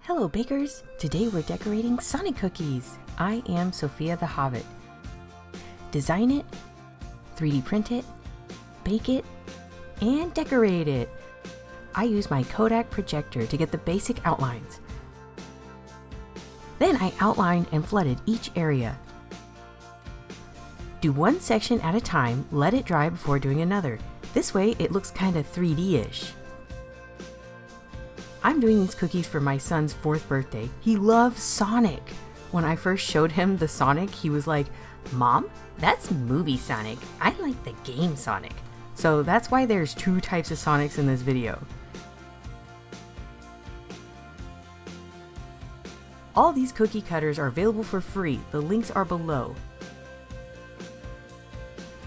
Hello bakers! Today we're decorating Sonic cookies. I am Sophia the Hobbit. Design it, 3D print it, bake it, and decorate it. I use my Kodak projector to get the basic outlines. Then I outlined and flooded each area. Do one section at a time, let it dry before doing another. This way it looks kinda 3D-ish. I'm doing these cookies for my son's 4th birthday. He loves Sonic. When I first showed him the Sonic, he was like, "Mom, that's movie Sonic. I like the game Sonic." So that's why there's 2 types of Sonics in this video. All these cookie cutters are available for free. The links are below.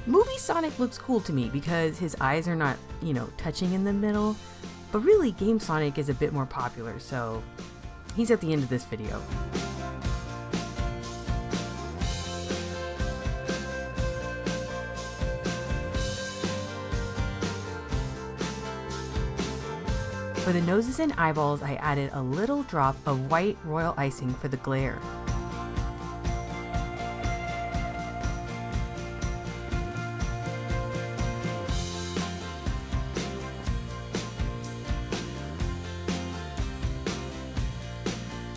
Movie Sonic looks cool to me because his eyes are not, touching in the middle. But really, Game Sonic is a bit more popular, so he's at the end of this video. For the noses and eyeballs, I added a little drop of white royal icing for the glare.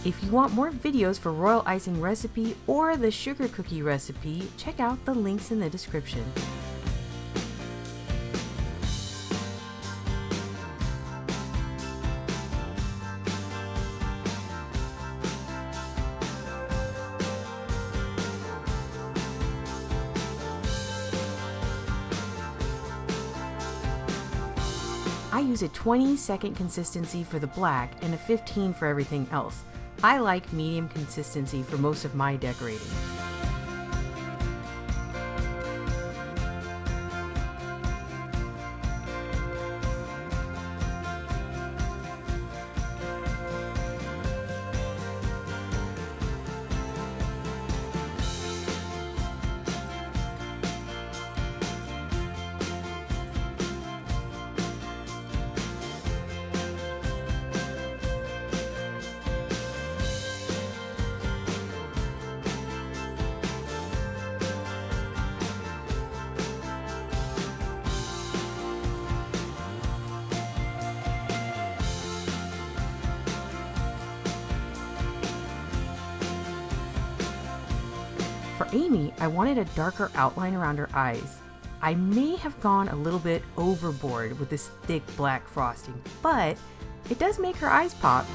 If you want more videos for royal icing recipe or the sugar cookie recipe, check out the links in the description. I use a 20-second consistency for the black and a 15 for everything else. I like medium consistency for most of my decorating. For Amy, I wanted a darker outline around her eyes. I may have gone a little bit overboard with this thick black frosting, but it does make her eyes pop.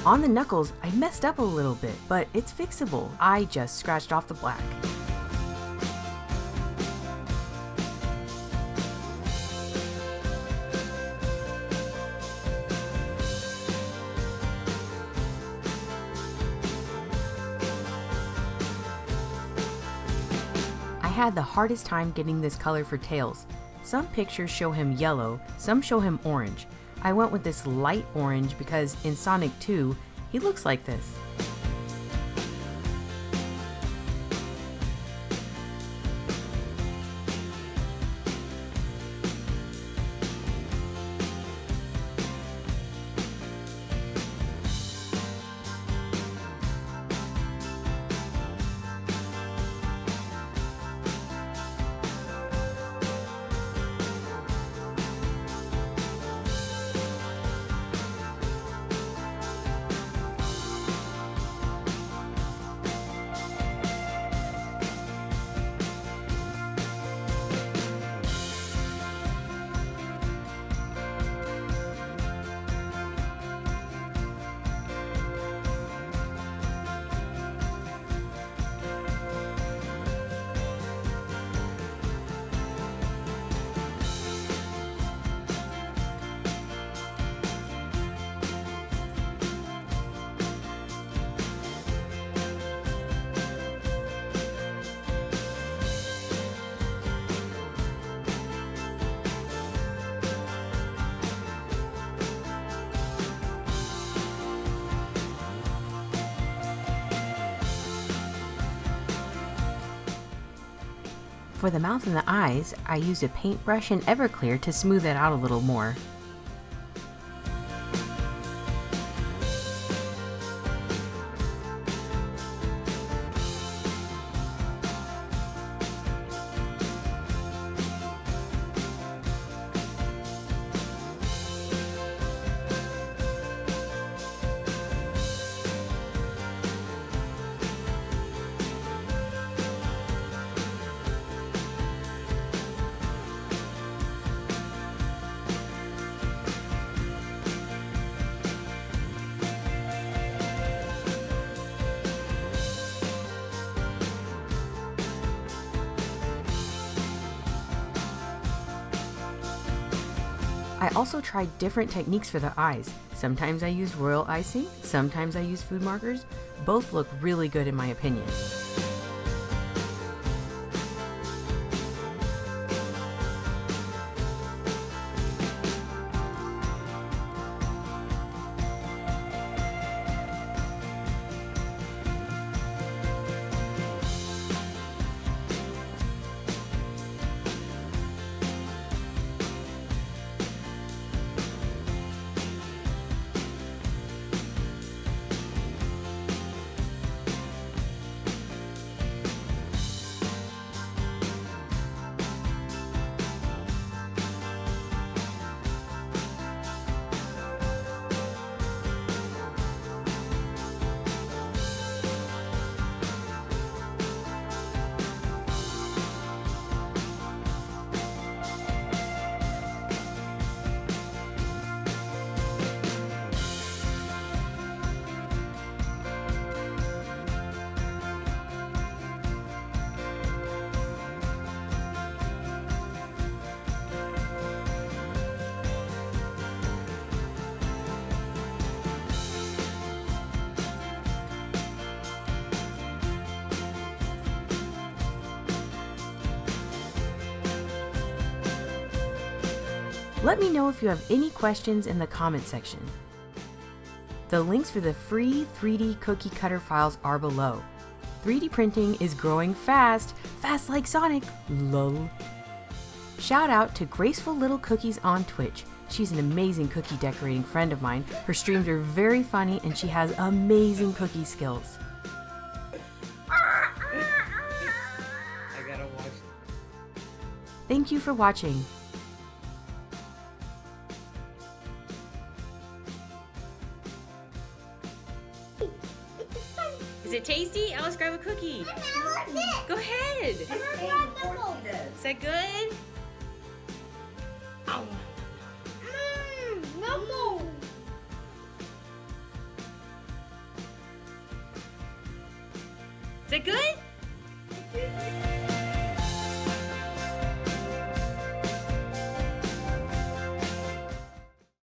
On the knuckles, I messed up a little bit, but it's fixable. I just scratched off the black. I had the hardest time getting this color for Tails. Some pictures show him yellow, some show him orange. I went with this light orange because in Sonic 2, he looks like this. For the mouth and the eyes, I used a paintbrush and Everclear to smooth it out a little more. I also tried different techniques for the eyes. Sometimes I used royal icing, sometimes I used food markers. Both look really good in my opinion. Let me know if you have any questions in the comment section. The links for the free 3D cookie cutter files are below. 3D printing is growing fast, fast like Sonic, lol. Shout out to GracefulLittleCookies on Twitch. She's an amazing cookie decorating friend of mine. Her streams are very funny and she has amazing cookie skills. I gotta watch. Thank you for watching. Is it tasty? Alice, grab a cookie. Go ahead. Is that good? Ow. Is that good?